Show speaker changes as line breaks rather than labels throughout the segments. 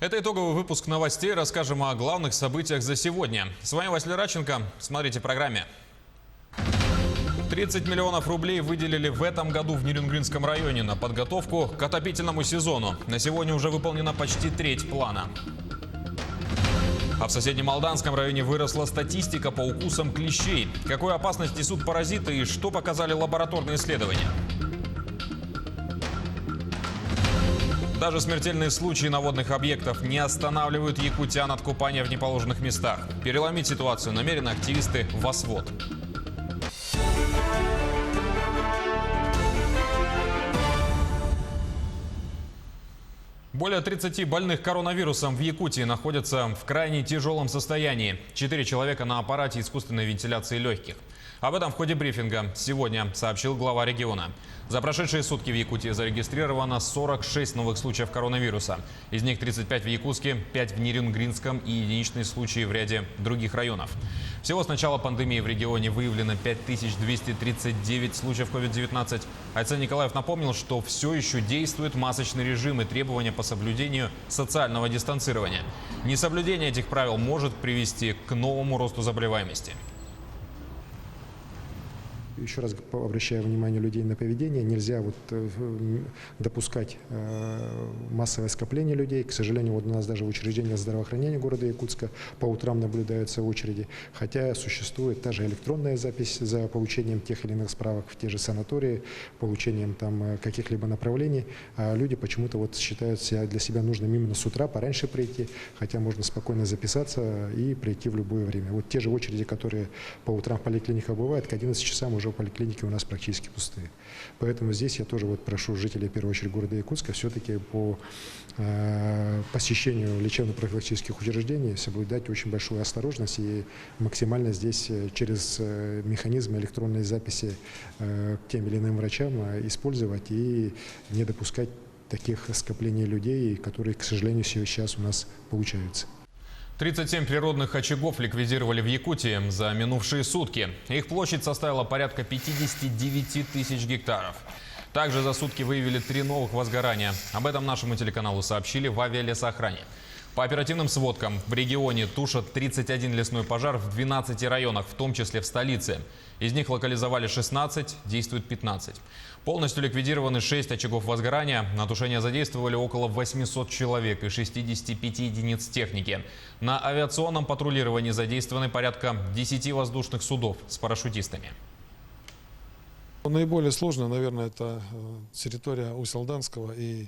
Это итоговый выпуск новостей. Расскажем о главных событиях за сегодня. С вами Василий Радченко. Смотрите в программе. 30 миллионов рублей выделили в этом году в Нерюнгринском районе на подготовку к отопительному сезону. На сегодня уже выполнена почти треть плана. А в соседнем Алданском районе выросла статистика по укусам клещей. Какую опасность несут паразиты и что показали лабораторные исследования? Даже смертельные случаи на водных объектах не останавливают якутян от купания в неположенных местах. Переломить ситуацию намерены активисты ВОСВОД. Более 30 больных коронавирусом в Якутии находятся в крайне тяжелом состоянии. 4 человека на аппарате искусственной вентиляции легких. Об этом в ходе брифинга сегодня сообщил глава региона. За прошедшие сутки в Якутии зарегистрировано 46 новых случаев коронавируса. Из них 35 в Якутске, 5 в Нерюнгринском и единичные случаи в ряде других районов. Всего с начала пандемии в регионе выявлено 5239 случаев COVID-19. Айцен Николаев напомнил, что все еще действует масочный режим и требования по соблюдению социального дистанцирования. Несоблюдение этих правил может привести к новому росту заболеваемости.
Еще раз обращаю внимание людей на поведение. Нельзя допускать массовое скопление людей. К сожалению, у нас даже в учреждениях здравоохранения города Якутска по утрам наблюдаются очереди. Хотя существует та же электронная запись за получением тех или иных справок в те же санатории, получением каких-либо направлений. А люди почему-то считают для себя нужным именно с утра пораньше прийти, хотя можно спокойно записаться и прийти в любое время. Те же очереди, которые по утрам в поликлиниках бывают, к 11 часам уже поликлиники у нас практически пустые. Поэтому здесь я тоже прошу жителей, в первую очередь, города Якутска все-таки по посещению лечебно-профилактических учреждений соблюдать очень большую осторожность и максимально здесь через механизм электронной записи к тем или иным врачам использовать и не допускать таких скоплений людей, которые, к сожалению, сейчас у нас получаются.
37 природных очагов ликвидировали в Якутии за минувшие сутки. Их площадь составила порядка 59 тысяч гектаров. Также за сутки выявили 3 новых возгорания. Об этом нашему телеканалу сообщили в авиалесоохране. По оперативным сводкам, в регионе тушат 31 лесной пожар в 12 районах, в том числе в столице. Из них локализовали 16, действует 15. Полностью ликвидированы 6 очагов возгорания. На тушение задействовали около 800 человек и 65 единиц техники. На авиационном патрулировании задействованы порядка 10 воздушных судов с парашютистами.
Наиболее сложно, наверное, это территория Усть-Алданского и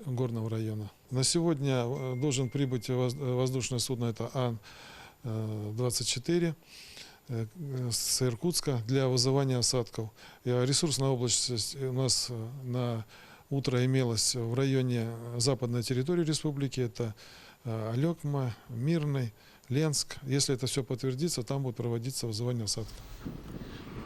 Горного района. На сегодня должен прибыть воздушное судно, это Ан-24 с Иркутска для вызывания осадков. Ресурсная область у нас на утро имелась в районе западной территории республики. Это Алекма, Мирный, Ленск. Если это все подтвердится, там будет проводиться вызывание осадков.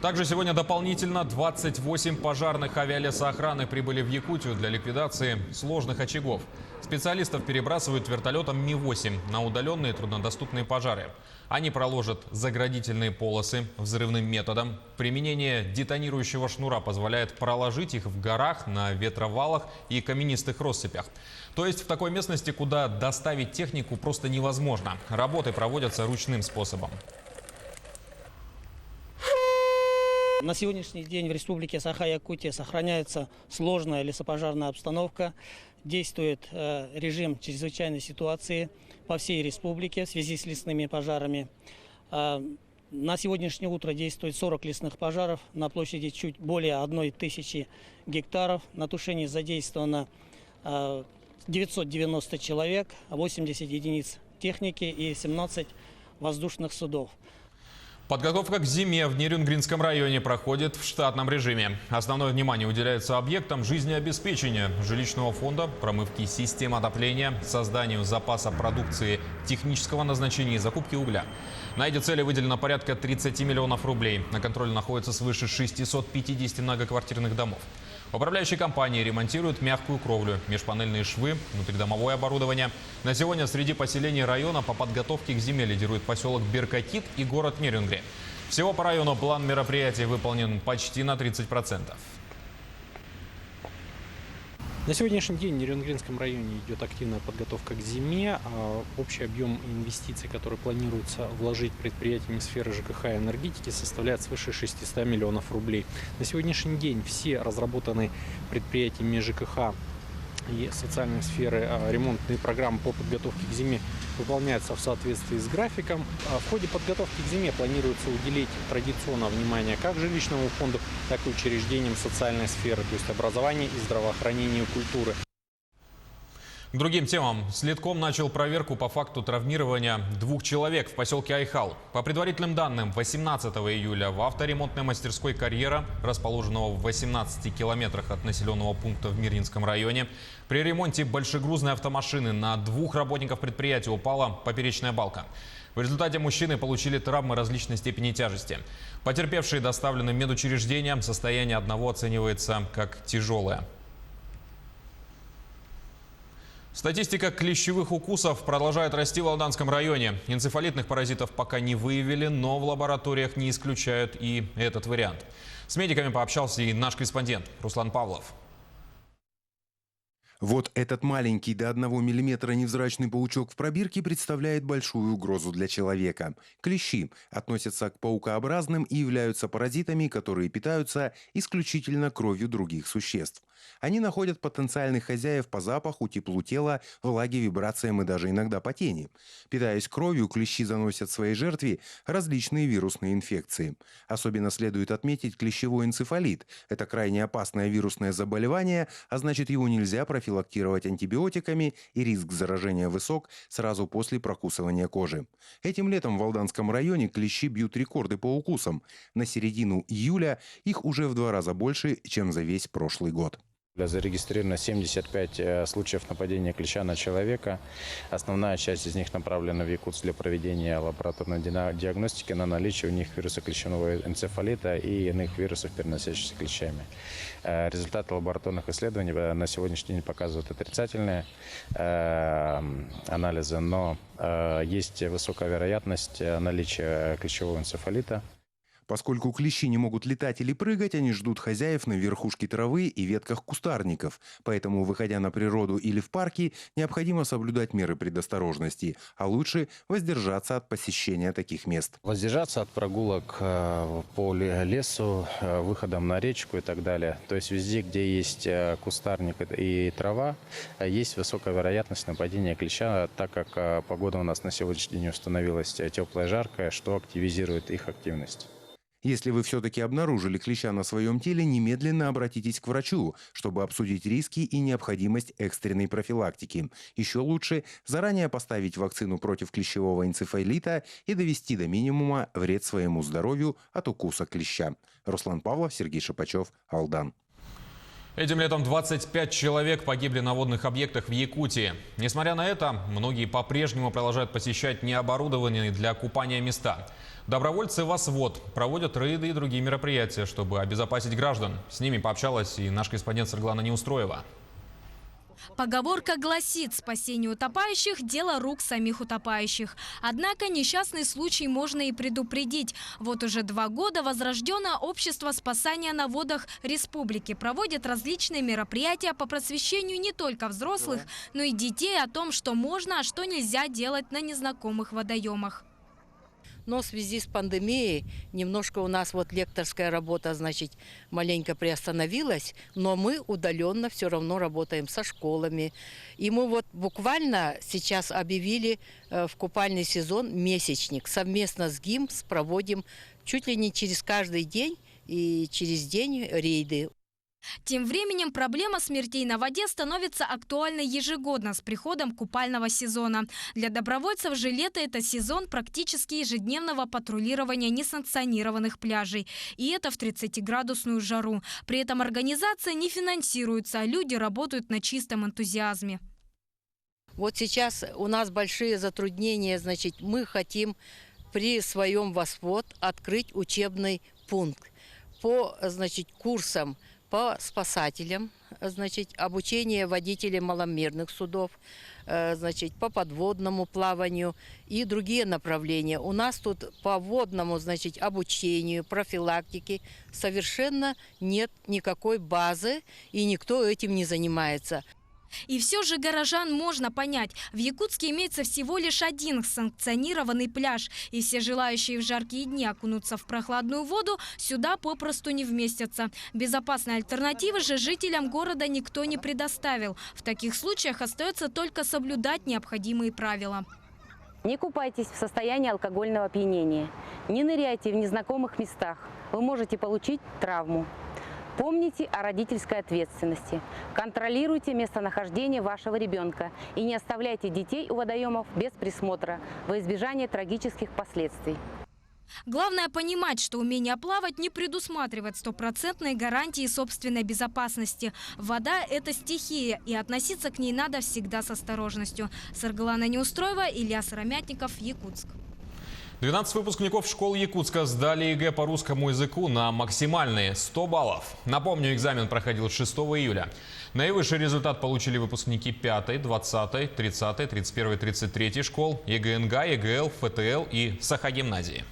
Также сегодня дополнительно 28 пожарных авиалесоохраны прибыли в Якутию для ликвидации сложных очагов. Специалистов перебрасывают вертолетом Ми-8 на удаленные труднодоступные пожары. Они проложат заградительные полосы взрывным методом. Применение детонирующего шнура позволяет проложить их в горах, на ветровалах и каменистых россыпях. То есть в такой местности, куда доставить технику просто невозможно. Работы проводятся ручным способом.
На сегодняшний день в Республике Саха-Якутия сохраняется сложная лесопожарная обстановка. Действует режим чрезвычайной ситуации по всей республике в связи с лесными пожарами. На сегодняшнее утро действует 40 лесных пожаров на площади чуть более 1000 гектаров. На тушении задействовано 990 человек, 80 единиц техники и 17 воздушных судов.
Подготовка к зиме в Нерюнгринском районе проходит в штатном режиме. Основное внимание уделяется объектам жизнеобеспечения, жилищного фонда, промывки систем отопления, созданию запаса продукции технического назначения и закупки угля. На эти цели выделено порядка 30 миллионов рублей. На контроле находится свыше 650 многоквартирных домов. Управляющие компании ремонтируют мягкую кровлю, межпанельные швы, внутридомовое оборудование. На сегодня среди поселений района по подготовке к зиме лидирует поселок Беркакит и город Нерюнгри. Всего по району план мероприятий выполнен почти на 30%.
На сегодняшний день в Нерюнгринском районе идет активная подготовка к зиме. Общий объем инвестиций, который планируется вложить предприятиями сферы ЖКХ и энергетики, составляет свыше 600 миллионов рублей. На сегодняшний день все разработанные предприятиями ЖКХ и социальной сферы ремонтные программы по подготовке к зиме выполняются в соответствии с графиком. В ходе подготовки к зиме планируется уделить традиционное внимание как жилищному фонду, так и учреждениям социальной сферы, то есть образования и здравоохранения и культуры.
К другим темам. Следком начал проверку по факту травмирования 2 человек в поселке Айхал. По предварительным данным, 18 июля в авторемонтной мастерской «Карьера», расположенного в 18 километрах от населенного пункта в Мирнинском районе, при ремонте большегрузной автомашины на 2 работников предприятия упала поперечная балка. В результате мужчины получили травмы различной степени тяжести. Потерпевшие доставлены в медучреждение. Состояние одного оценивается как тяжелое. Статистика клещевых укусов продолжает расти в Алданском районе. Энцефалитных паразитов пока не выявили, но в лабораториях не исключают и этот вариант. С медиками пообщался и наш корреспондент Руслан Павлов.
Вот этот маленький до 1 миллиметра невзрачный паучок в пробирке представляет большую угрозу для человека. Клещи относятся к паукообразным и являются паразитами, которые питаются исключительно кровью других существ. Они находят потенциальных хозяев по запаху, теплу тела, влаге, вибрациям и даже иногда по тени. Питаясь кровью, клещи заносят своей жертве различные вирусные инфекции. Особенно следует отметить клещевой энцефалит. Это крайне опасное вирусное заболевание, а значит, его нельзя профилактировать антибиотиками, и риск заражения высок сразу после прокусывания кожи. Этим летом в Алданском районе клещи бьют рекорды по укусам. На середину июля их уже в 2 раза больше, чем за весь прошлый год.
Зарегистрировано 75 случаев нападения клеща на человека. Основная часть из них направлена в Якутск для проведения лабораторной диагностики на наличие у них вируса клещевого энцефалита и иных вирусов, переносящихся клещами. Результаты лабораторных исследований на сегодняшний день показывают отрицательные анализы, но есть высокая вероятность наличия клещевого энцефалита.
Поскольку клещи не могут летать или прыгать, они ждут хозяев на верхушке травы и ветках кустарников. Поэтому, выходя на природу или в парки, необходимо соблюдать меры предосторожности, а лучше воздержаться от посещения таких мест.
Воздержаться от прогулок по лесу, выходом на речку и так далее. То есть везде, где есть кустарник и трава, есть высокая вероятность нападения клеща, так как погода у нас на сегодняшний день установилась теплая и жаркая, что активизирует их активность.
Если вы все-таки обнаружили клеща на своем теле, немедленно обратитесь к врачу, чтобы обсудить риски и необходимость экстренной профилактики. Еще лучше заранее поставить вакцину против клещевого энцефалита и довести до минимума вред своему здоровью от укуса клеща. Руслан Павлов, Сергей Шипачев, Алдан.
Этим летом 25 человек погибли на водных объектах в Якутии. Несмотря на это, многие по-прежнему продолжают посещать необорудованные для купания места. Добровольцы «Восвод» проводят рейды и другие мероприятия, чтобы обезопасить граждан. С ними пообщалась и наш корреспондент Светлана Неустроева.
Поговорка гласит: спасение утопающих – дело рук самих утопающих. Однако несчастный случай можно и предупредить. Вот уже 2 года возрожденное общество спасания на водах республики проводит различные мероприятия по просвещению не только взрослых, но и детей о том, что можно, а что нельзя делать на незнакомых водоемах.
Но в связи с пандемией немножко у нас вот лекторская работа, значит, маленько приостановилась, но мы удаленно все равно работаем со школами. И мы вот буквально сейчас объявили в купальный сезон месячник. Совместно с ГИМС проводим чуть ли не через каждый день и через день рейды.
Тем временем проблема смертей на воде становится актуальной ежегодно с приходом купального сезона. Для добровольцев же лето – это сезон практически ежедневного патрулирования несанкционированных пляжей. И это в 30-градусную жару. При этом организация не финансируется, а люди работают на чистом энтузиазме.
Вот сейчас у нас большие затруднения, значит, мы хотим при своем «Восвод» открыть учебный пункт по, значит, курсам по по спасателям, значит, обучение водителей маломерных судов, значит, по подводному плаванию и другие направления. У нас тут по водному, значит, обучению, профилактике совершенно нет никакой базы, и никто этим не занимается.
И все же горожан можно понять. В Якутске имеется всего лишь один санкционированный пляж. И все желающие в жаркие дни окунуться в прохладную воду сюда попросту не вместятся. Безопасной альтернативы же жителям города никто не предоставил. В таких случаях остается только соблюдать необходимые правила.
Не купайтесь в состоянии алкогольного опьянения. Не ныряйте в незнакомых местах. Вы можете получить травму. Помните о родительской ответственности. Контролируйте местонахождение вашего ребенка и не оставляйте детей у водоемов без присмотра во избежание трагических последствий.
Главное понимать, что умение плавать не предусматривает стопроцентной гарантии собственной безопасности. Вода – это стихия, и относиться к ней надо всегда с осторожностью. Саргалана Неустроева, Илья Сыромятников, Якутск.
12 выпускников школ Якутска сдали ЕГЭ по русскому языку на максимальные 100 баллов. Напомню, экзамен проходил 6 июля. Наивысший результат получили выпускники 5, 20, 30, 31, 33 школ, ЕГНГ, ЕГЛ, ФТЛ и Саха-гимназии.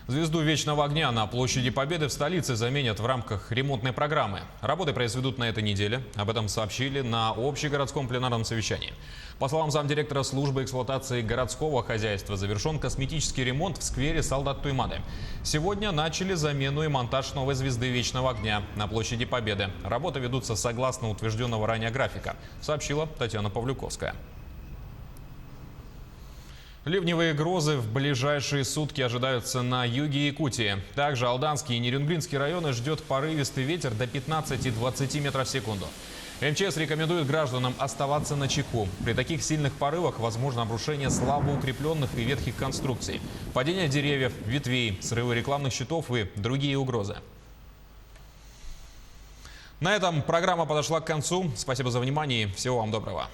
Звезду Вечного огня на площади Победы в столице заменят в рамках ремонтной программы. Работы произведут на этой неделе. Об этом сообщили на общегородском пленарном совещании. По словам замдиректора службы эксплуатации городского хозяйства, завершен косметический ремонт в сквере Солдат Туймады. Сегодня начали замену и монтаж новой звезды Вечного огня на площади Победы. Работы ведутся согласно утвержденного ранее графика, сообщила Татьяна Павлюковская. Ливневые грозы в ближайшие сутки ожидаются на юге Якутии. Также Алданский и Нерюнгринский районы ждет порывистый ветер до 15-20 метров в секунду. МЧС рекомендует гражданам оставаться начеку. При таких сильных порывах возможно обрушение слабо укрепленных и ветхих конструкций, падение деревьев, ветвей, срывы рекламных щитов и другие угрозы. На этом программа подошла к концу. Спасибо за внимание и всего вам доброго.